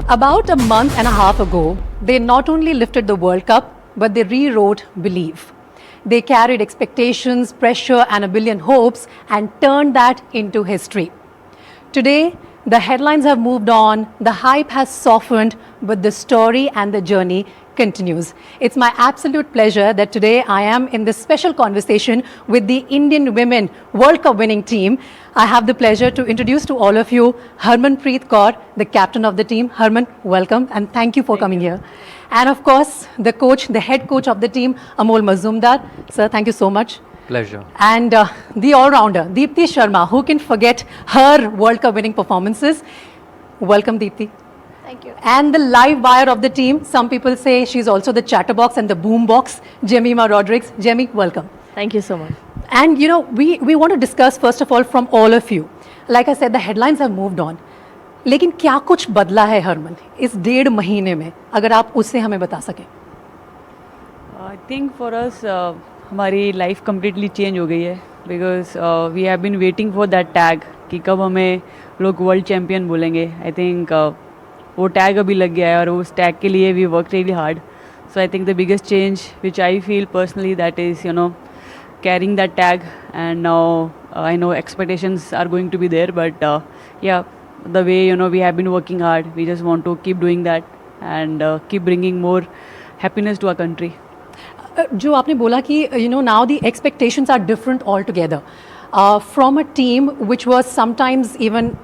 About a month and a half ago, they not only lifted the World Cup, but they rewrote belief. They carried expectations, pressure, and a billion hopes and turned that into history. Today, the headlines have moved on, the hype has softened, but the story and the journey continues. It's my absolute pleasure that today I am in this special conversation with the Indian Women World Cup winning team. I have the pleasure to introduce to all of you Harmanpreet Kaur, the captain of the team. Harman, welcome and thank you for coming here. And of course, the coach, the head coach of the team, Amol Mazumdar. Sir, thank you so much. Pleasure. And the all-rounder, Deepti Sharma, who can forget her World Cup winning performances. Welcome, Deepti. Thank you. And the live wire of the team, some people say she's also the chatterbox and the boombox, Jemima Rodrigues. Jemmy, welcome. Thank you so much. And you know, we want to discuss first of all from all of you. Like I said, the headlines have moved on. लेकिन क्या कुछ बदला है हरमन इस 1.5 महीने में, अगर आप उससे हमें बता सकें? I think for us हमारी लाइफ कम्प्लीटली चेंज हो गई है because we have been waiting for that tag कि कब हमें लोग वर्ल्ड चैम्पियन बोलेंगे. आई थिंक वो टैग अभी लग गया है और उस टैग के लिए we work really hard. So I think the biggest change which I feel personally that is carrying that tag, and now I know expectations are going to be there, but yeah, the way we have been working hard, we just want to keep doing that and keep bringing more happiness to our country. जो आपने बोला कि now the expectations are different altogether from a team which was sometimes even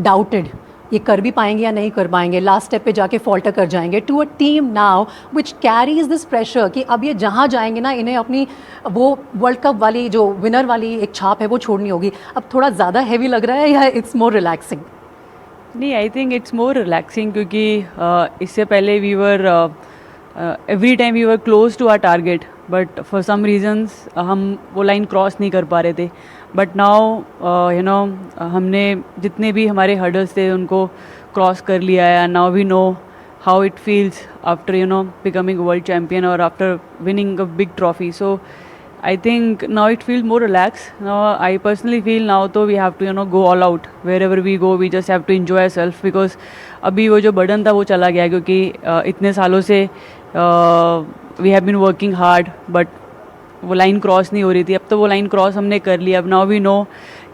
doubted, ये कर भी पाएंगे या नहीं कर पाएंगे, लास्ट स्टेप पे जाके फॉल्टर कर जाएंगे, to a team now which carries this pressure कि अब ये जहाँ जाएंगे ना, इन्हें अपनी वो वर्ल्ड कप वाली जो विनर वाली एक छाप है वो छोड़नी होगी. अब थोड़ा ज़्यादा हैवी लग रहा है या इट्स मोर रिलैक्सिंग? नहीं, I think it's more relaxing क्योंकि इससे पहले we were every time we were close to our target, but for some reasons हम वो लाइन क्रॉस नहीं कर पा रहे थे. बट नाउ हमने जितने भी हमारे हर्डल्स थे उनको क्रॉस कर लिया है. And now we know how it feels after becoming world champion और after winning a big trophy. So I think now it feels more relaxed. Now I personally feel now तो we have to go all out wherever we go. We just have to enjoy ourselves because अभी वो जो burden था वो चला गया क्योंकि इतने सालों से we have been working hard but वो लाइन क्रॉस नहीं हो रही थी. अब तो वो लाइन क्रॉस हमने कर लिया. अब नाउ वी नो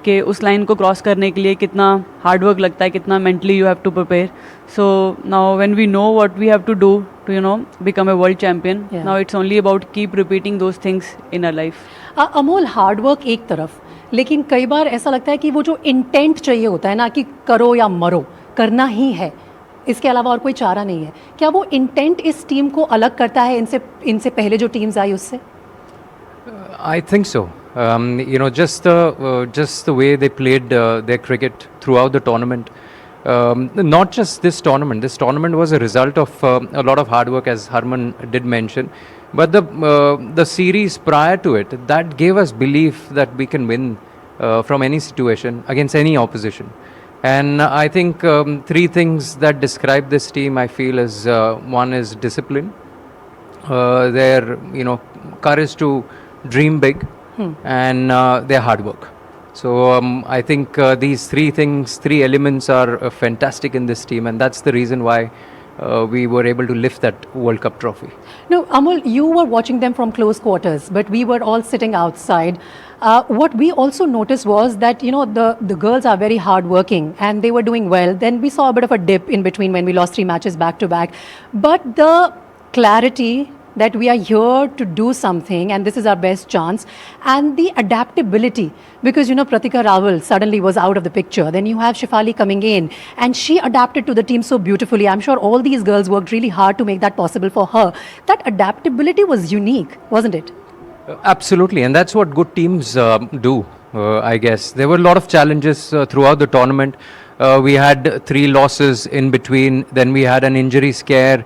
कि उस लाइन को क्रॉस करने के लिए कितना हार्ड वर्क लगता है, कितना mentally you have to prepare. So now when we know what we have to do to become a world champion, now it's only about keep repeating those things in our life. Amol, hard work एक तरफ, लेकिन कई बार ऐसा लगता है कि वो जो इंटेंट चाहिए होता है ना कि करो या मरो, करना ही है, इसके अलावा और कोई चारा नहीं है. क्या वो इंटेंट इस टीम को अलग करता है इनसे पहले जो टीम्स आई उससे? I think so. Just the way they played their cricket throughout the tournament. Not just this tournament. This tournament was a result of a lot of hard work, as Harman did mention. But the series prior to it, that gave us belief that we can win from any situation against any opposition. And I think 3 things that describe this team, I feel, is one is discipline, their courage to dream big, and their hard work. So I think these 3 elements are fantastic in this team, and that's the reason why we were able to lift that World Cup trophy. No, Amol, you were watching them from close quarters, but we were all sitting outside. What we also noticed was that the girls are very hardworking and they were doing well. Then we saw a bit of a dip in between when we lost 3 matches back to back. But the clarity that we are here to do something and this is our best chance, and the adaptability, because Pratika Rawal suddenly was out of the picture, then you have Shefali coming in and she adapted to the team so beautifully. I'm sure all these girls worked really hard to make that possible for her. That adaptability was unique, wasn't it? Absolutely, and that's what good teams do. I guess there were a lot of challenges throughout the tournament. We had 3 losses in between, then we had an injury scare.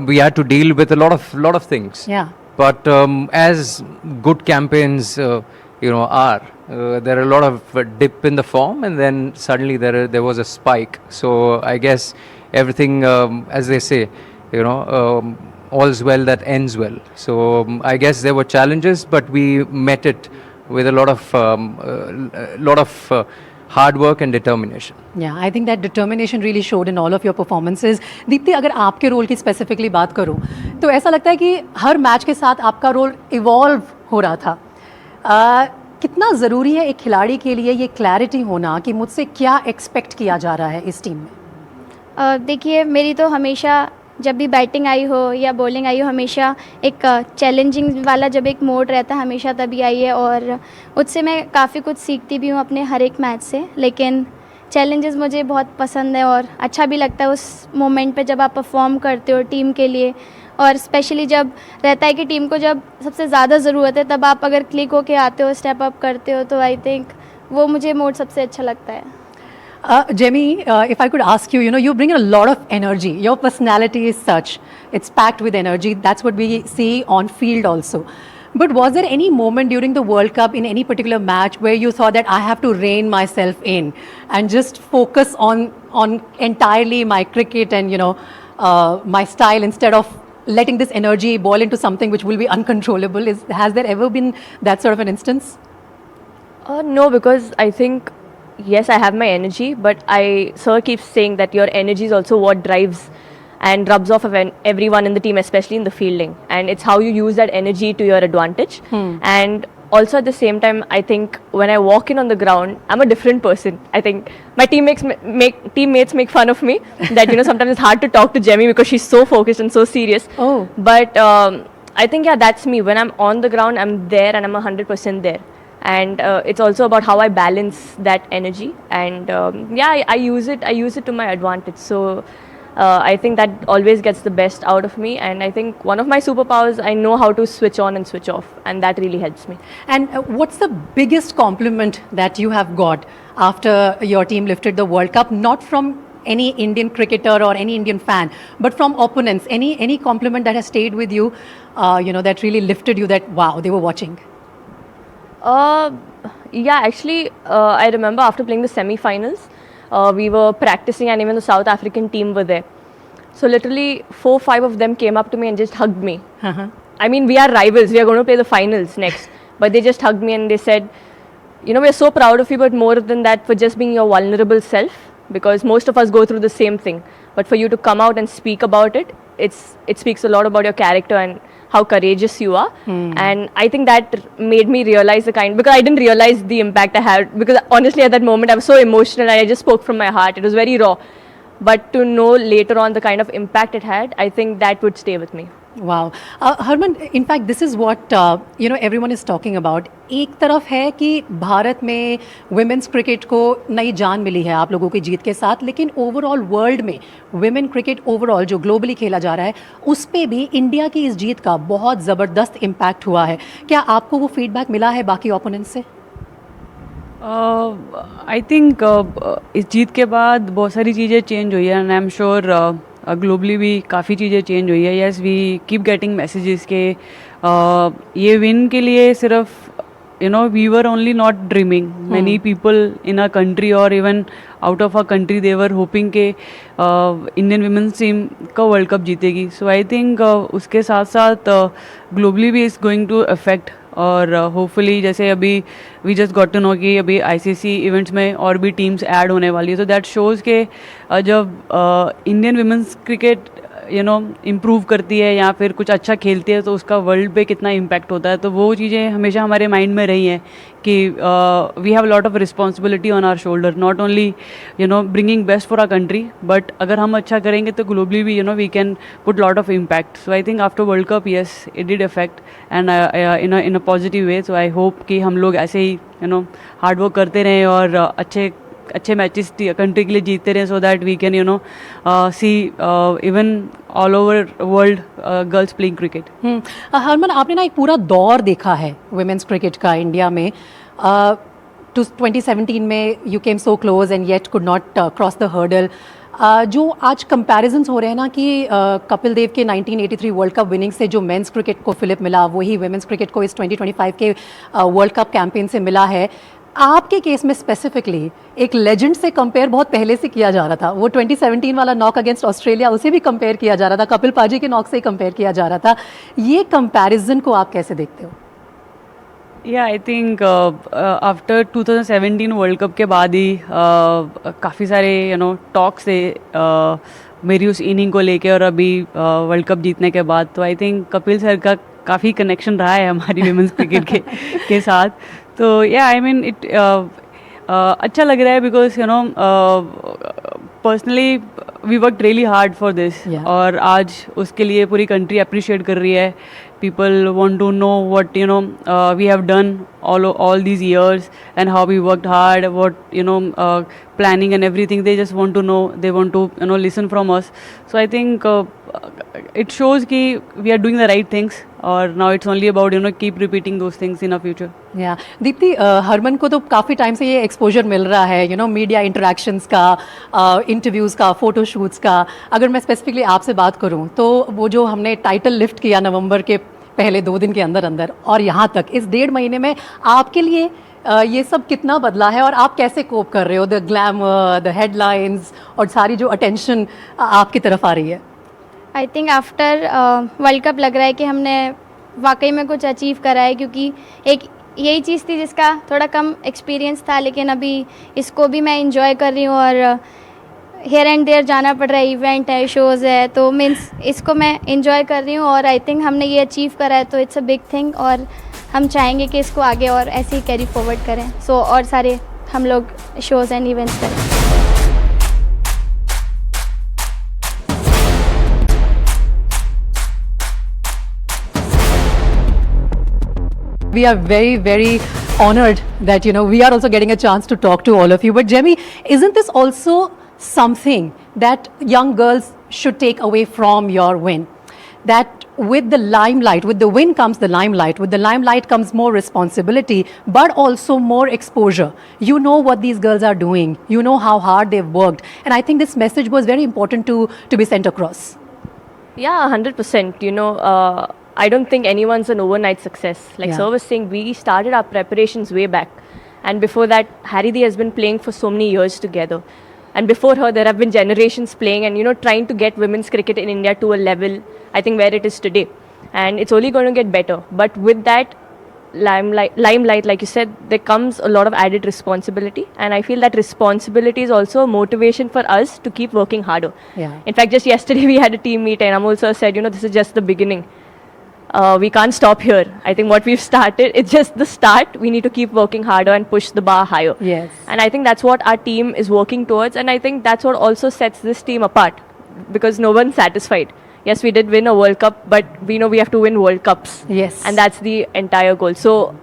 We had to deal with a lot of things. Yeah. But as good campaigns, are there are a lot of dip in the form, and then suddenly there was a spike. So I guess everything, as they say, all's well that ends well. So I guess there were challenges, but we met it with a lot of hard work and determination. Yeah, I think that determination really showed in all of your performances. Deepti, अगर आपके role की specifically बात करूँ तो ऐसा लगता है कि हर मैच के साथ आपका रोल इवॉल्व हो रहा था. कितना ज़रूरी है एक खिलाड़ी के लिए ये क्लैरिटी होना कि मुझसे क्या एक्सपेक्ट किया जा रहा है इस टीम में? देखिए, मेरी तो हमेशा जब भी बैटिंग आई हो या बॉलिंग आई हो, हमेशा एक चैलेंजिंग वाला जब एक मोड रहता है हमेशा तभी आई है, और उससे मैं काफ़ी कुछ सीखती भी हूँ अपने हर एक मैच से. लेकिन चैलेंजेस मुझे बहुत पसंद है और अच्छा भी लगता है उस मोमेंट पे जब आप परफॉर्म करते हो टीम के लिए, और स्पेशली जब रहता है कि टीम को जब सबसे ज़्यादा ज़रूरत है तब आप अगर क्लिक होके आते हो, स्टेप अप करते हो, तो आई थिंक वो मुझे मोड सबसे अच्छा लगता है. Jemmy, if I could ask you, you bring a lot of energy. Your personality is such. It's packed with energy. That's what we see on field also. But was there any moment during the World Cup in any particular match where you thought that I have to rein myself in and just focus on entirely my cricket and, my style instead of letting this energy boil into something which will be uncontrollable? Has there ever been that sort of an instance? No, because I think, yes, I have my energy, but Sir keeps saying that your energy is also what drives and rubs off of everyone in the team, especially in the fielding. And it's how you use that energy to your advantage. And also at the same time, I think when I walk in on the ground, I'm a different person. I think my teammates make fun of me that, sometimes it's hard to talk to Jemmy because she's so focused and so serious. Oh. But I think, yeah, that's me. When I'm on the ground, I'm there and I'm 100% there. And it's also about how I balance that energy, and I use it to my advantage. So I think that always gets the best out of me, and I think one of my superpowers, I know how to switch on and switch off, and that really helps me. And what's the biggest compliment that you have got after your team lifted the World Cup? Not from any Indian cricketer or any Indian fan, but from opponents. Any compliment that has stayed with you, that really lifted you, that wow, they were watching? Actually, I remember after playing the semi-finals, we were practicing and even the South African team were there. So literally 4-5 of them came up to me and just hugged me. I mean, we are rivals, we are going to play the finals next. But they just hugged me and they said, we're so proud of you, but more than that, for just being your vulnerable self, because most of us go through the same thing. But for you to come out and speak about it, it speaks a lot about your character and how courageous you are. And I think that made me realize because I didn't realize the impact I had, because honestly at that moment I was so emotional and I just spoke from my heart. It was very raw. But to know later on the kind of impact it had, I think that would stay with me. Wow. Harman, in fact, this is what, everyone is talking about. एक तरफ है कि भारत में women's cricket को नई जान मिली है आप लोगों की जीत के साथ, लेकिन ओवरऑल वर्ल्ड में women cricket ओवरऑल जो ग्लोबली खेला जा रहा है उस पे भी इंडिया की इस जीत का बहुत ज़बरदस्त इम्पैक्ट हुआ है. क्या आपको वो फीडबैक मिला है बाकी ओपोनेंट्स से? आई थिंक इस जीत के बाद बहुत सारी चीज़ें चेंज हुई है, and I am sure globally भी काफ़ी चीज़ें चेंज हुई है. Yes, we keep getting messages के ये विन के लिए सिर्फ we were only not dreaming. Many people in our country or even out of our country, they were hoping के Indian women's team का World Cup जीतेगी. So I think उसके साथ साथ globally भी is going to affect, और hopefully जैसे अभी we just got to know कि अभी ICC इवेंट्स में और भी टीम्स ऐड होने वाली है. तो दैट शोज़ के जब इंडियन वुमेंस क्रिकेट इम्प्रूव करती है या फिर कुछ अच्छा खेलती है तो उसका वर्ल्ड पे कितना इम्पैक्ट होता है. तो वो चीज़ें हमेशा हमारे माइंड में रही हैं कि we have lot of responsibility on our shoulder, not only bringing best for our country, but अगर हम अच्छा करेंगे तो ग्लोबली भी we can put lot of impact. So I think after world cup, yes, it did effect and in a positive way. So I hope कि हम लोग ऐसे ही हार्ड वर्क करते रहें और अच्छे मैचेस कंट्री के लिए जीतते रहे, so that we can see even all over world girls playing cricket. Harman, आपने ना एक पूरा दौर देखा है वुमेन्स क्रिकेट का इंडिया में. 2017 में you came so close and yet could not cross the hurdle. जो आज कंपैरिजन्स हो रहे हैं ना कि कपिल देव के 1983 वर्ल्ड कप विनिंग से जो मेंस क्रिकेट को फिलिप मिला, वही वुमेन्स क्रिकेट को इस 2025 के वर्ल्ड कप कैंपेन से मिला है. आपके केस में स्पेसिफिकली एक लेजेंड से कंपेयर बहुत पहले से किया जा रहा था. वो 2017 वाला नॉक अगेंस्ट ऑस्ट्रेलिया, उसे भी कंपेयर किया जा रहा था, कपिल पाजी के नॉक से ही कंपेयर किया जा रहा था. ये कंपैरिजन को आप कैसे देखते हो? या आई थिंक आफ्टर 2017 वर्ल्ड कप के बाद ही काफ़ी सारे टॉक्स थे मेरी उस इनिंग को लेके, और अभी वर्ल्ड कप जीतने के बाद तो आई थिंक कपिल सर का काफ़ी कनेक्शन रहा है हमारी विमेंस क्रिकेट के साथ. तो या आई मीन इट अच्छा लग रहा है because personally we work really hard for this, और आज उसके लिए पूरी कंट्री अप्रिशिएट कर रही है. People want to know what we have done all these years and how we worked hard, what planning and everything. They just want to know. They want to listen from us. So I think it shows कि we are doing the right things, or now it's only about keep repeating those things in the future. Yeah, Deepti, Harman को तो काफ़ी time से ये exposure मिल रहा है media interactions का, interviews का, फोटो शूट्स का. अगर मैं स्पेसिफिकली आपसे बात करूँ तो वो जो हमने टाइटल लिफ्ट किया नवंबर के पहले 2 दिन के अंदर अंदर और यहाँ तक इस 1.5 महीने में आपके लिए ये सब कितना बदला है, और आप कैसे कोप कर रहे हो? द ग्लैमर, द हेडलाइंस और सारी जो अटेंशन आपकी तरफ आ रही है. आई थिंक आफ्टर वर्ल्ड कप लग रहा है कि हमने वाकई में कुछ अचीव करा है, क्योंकि एक यही चीज़ थी जिसका थोड़ा कम एक्सपीरियंस था, लेकिन अभी इसको भी मैं इंजॉय कर रही हूँ और हेयर एंड देयर जाना पड़ रहा है, इवेंट है, शोज़ है, तो मीन्स इसको मैं इंजॉय कर रही हूँ और आई थिंक हमने ये अचीव करा है, तो इट्स अ बिग थिंग और हम चाहेंगे कि इसको आगे और ऐसे ही कैरी फॉरवर्ड करें. सो और सारे हम लोग शोज़ एंड इवेंट्स करें. We are very, very honored that we are also getting a chance to talk to all of you. But Jemmy, isn't this also something that young girls should take away from your win? That with the limelight, with the win comes the limelight. With the limelight comes more responsibility, but also more exposure. You know what these girls are doing. You know how hard they've worked. And I think this message was very important to be sent across. Yeah, 100%. I don't think anyone's an overnight success. Like Sir was saying, we started our preparations way back. And before that, Haridi has been playing for so many years together. And before her, there have been generations playing and, trying to get women's cricket in India to a level, I think, where it is today. And it's only going to get better. But with that limelight, like you said, there comes a lot of added responsibility. And I feel that responsibility is also a motivation for us to keep working harder. Yeah. In fact, just yesterday we had a team meet and Amol sir said, this is just the beginning. We can't stop here. I think what we've started, it's just the start. We need to keep working harder and push the bar higher. Yes. And I think that's what our team is working towards. And I think that's what also sets this team apart, because no one's satisfied. Yes, we did win a World Cup, but we know we have to win World Cups. Yes. And that's the entire goal. So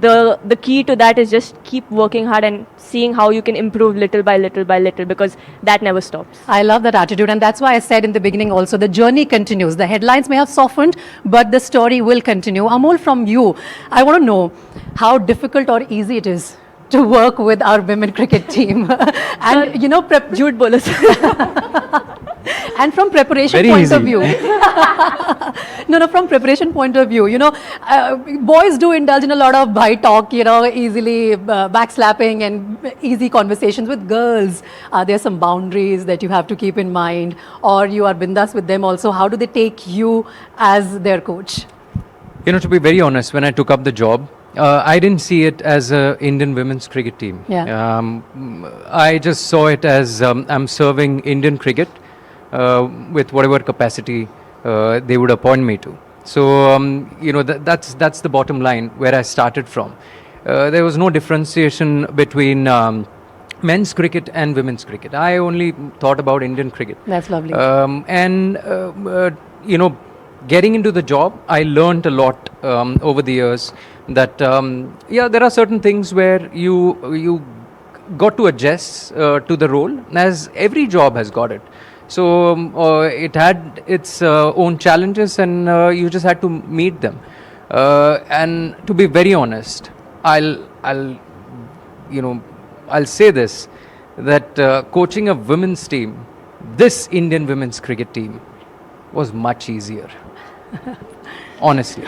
the key to that is just keep working hard and seeing how you can improve little by little by little, because that never stops. I love that attitude, and that's why I said in the beginning also, the journey continues. The headlines may have softened, but the story will continue. Amol, from you, I want to know how difficult or easy it is to work with our women cricket team. And Jhoot bolo sir. And from preparation Very point easy. of view, from preparation point of view, boys do indulge in a lot of bhai talk, easily backslapping and easy conversations. With girls, there's some boundaries that you have to keep in mind, or you are bindas with them also. How do they take you as their coach? To be very honest, when I took up the job, I didn't see it as an Indian women's cricket team. Yeah. I just saw it as I'm serving Indian cricket with whatever capacity they would appoint me to. So, that's the bottom line where I started from. There was no differentiation between men's cricket and women's cricket. I only thought about Indian cricket. That's lovely. Getting into the job, I learned a lot over the years that, there are certain things where you got to adjust to the role, as every job has got it. So it had its own challenges, and you just had to meet them. And to be very honest, I'll say this, that coaching a women's team, this Indian women's cricket team, was much easier. honestly.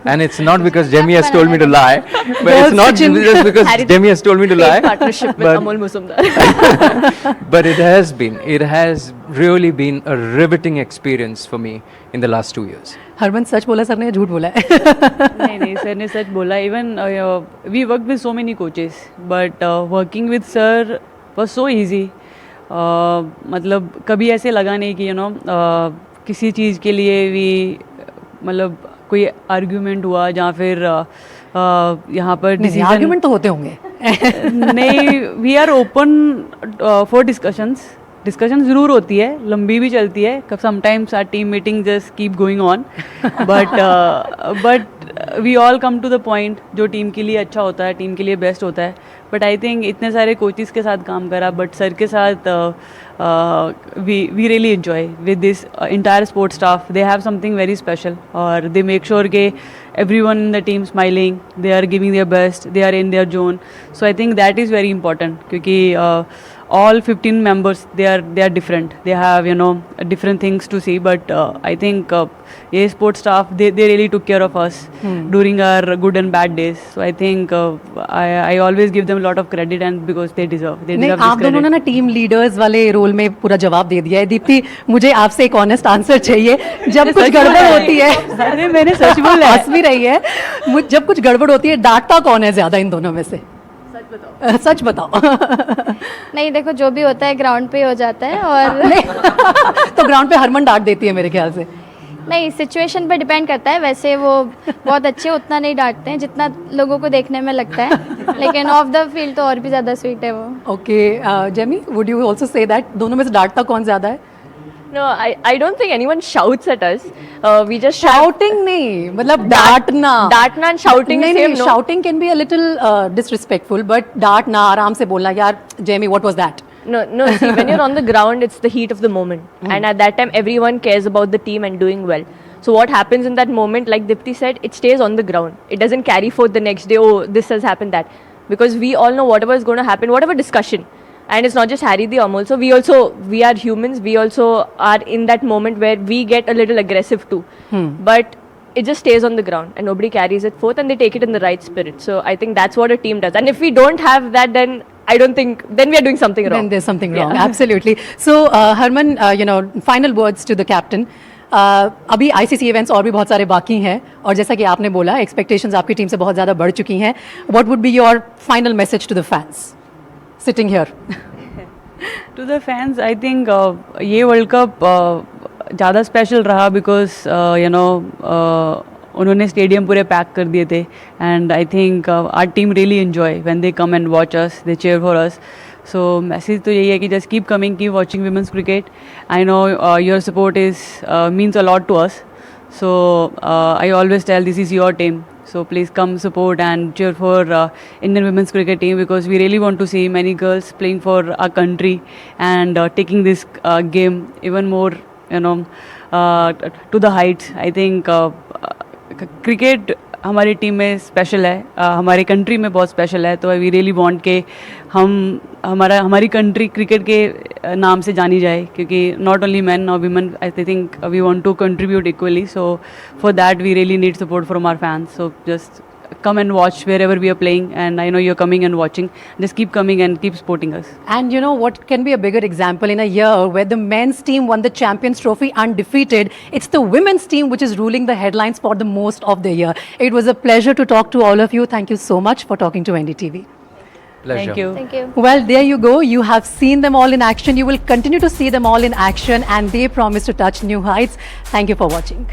And it's not because Jemmy has That's told me to lie, but it's not just because Harry, Jemmy has told me to Paid lie. partnership with but- Amol Musumdar. But it has really been a riveting experience for me in the last 2 years. Harman सच बोला sir ने झूठ बोला है? नहीं नहीं sir ने सच बोला. Even we work with so many coaches but working with sir was so easy. मतलब कभी ऐसे लगा नहीं कि किसी चीज़ के लिए भी मतलब कोई आर्ग्यूमेंट हुआ या फिर यहाँ पर डिसीजन आर्गुमेंट तो होते होंगे. नहीं. We are open for discussions ज़रूर होती है, लंबी भी चलती है. Sometimes our team meeting just keep going on but we all come to the point जो टीम के लिए अच्छा होता है, टीम के लिए बेस्ट होता है. बट आई थिंक इतने सारे कोचेस के साथ काम करा, बट सर के साथ we really enjoy with this entire sports staff. They have something very special और दे मेक श्योर के everyone in the team smiling, they are giving their best, they are in their zone. So I think that is very important क्योंकि all 15 members they are different, they have different things to see, but I think ये sports staff they really took care of us during our good and bad days. So I think I always give them a lot of credit and because they deserve नहीं, this आप दोनों ने credit. ना team leaders वाले role में पूरा जवाब दे दिया है. दीप्ति, मुझे आपसे एक ऑनेस्ट आंसर चाहिए. जब कुछ गड़बड़ होती है, अरे मैंने सच बोला है. हंस भी रही है. जब कुछ गड़बड़ होती है, डांटता कौन है ज्यादा इन दोनों में से? सच बताओ. नहीं देखो, जो भी होता है ग्राउंड पे ही हो जाता है. और तो ग्राउंड पे हरमन डांट देती है मेरे ख्याल से. नहीं, सिचुएशन पे डिपेंड करता है. वैसे वो बहुत अच्छे उतना नहीं डांटते हैं जितना लोगों को देखने में लगता है, लेकिन ऑफ द फील्ड तो और भी ज़्यादा स्वीट है वो. Okay Jamie, would you also say that दोनों में से डांटता कौन ज्यादा है? No, I don't think anyone shouts at us. We just shouting नहीं, मतलब डांटना. डांटना and shouting नहीं is same, नहीं, no? Shouting can be a little disrespectful, but डांटना, आराम से बोलना, यार Jemi what was that? No, see, when you're on the ground, it's the heat of the moment. And at that time, everyone cares about the team and doing well. So what happens in that moment, like Dipti said, it stays on the ground. It doesn't carry forth the next day, oh, this has happened, that. Because we all know whatever is going to happen, whatever discussion. And it's not just Harry the also. We are humans. We also are in that moment where we get a little aggressive too. But it just stays on the ground and nobody carries it forth and they take it in the right spirit. So I think that's what a team does. And if we don't have that, then I don't think, then we are doing something wrong. Then there's something wrong. Yeah. Absolutely. So Harman, final words to the captain. अभी ICC events और भी बहुत सारे बाकी हैं और जैसा कि आपने बोला, एक्सपेक्टेशंस आपकी टीम से बहुत ज़्यादा बढ़ चुकी हैं. What would be your final message to the fans sitting here? To the fans, I think ये वर्ल्ड कप ज़्यादा स्पेशल रहा बिकॉज उन्होंने स्टेडियम पूरे पैक कर दिए थे. And I think our team really enjoy when they come and watch us, they cheer for us. So message तो यही है कि just keep coming, keep watching women's cricket. I know your support is means a lot to us. So I always tell this is your team. So please come support and cheer for Indian women's cricket team because we really want to see many girls playing for our country and taking this game even more, to the heights. I think cricket हमारी team में special है, हमारे country में बहुत special है. तो we really want के हमारी कंट्री क्रिकेट के नाम से जानी जाए क्योंकि नॉट ओनली मैन और women, I think we want to contribute equally. So for that we really need support from our fans. So just come and watch wherever we are playing, and I know you're coming and watching. Just keep coming and keep supporting us. And you know what can be a bigger example in a year where the men's team won the Champions Trophy undefeated? It's the women's team which is ruling the headlines for the most of the year. It was a pleasure to talk to all of you. Thank you so much for talking to NDTV. Pleasure. Thank you. Thank you. Well, there you go. You have seen them all in action. You will continue to see them all in action, and they promise to touch new heights. Thank you for watching.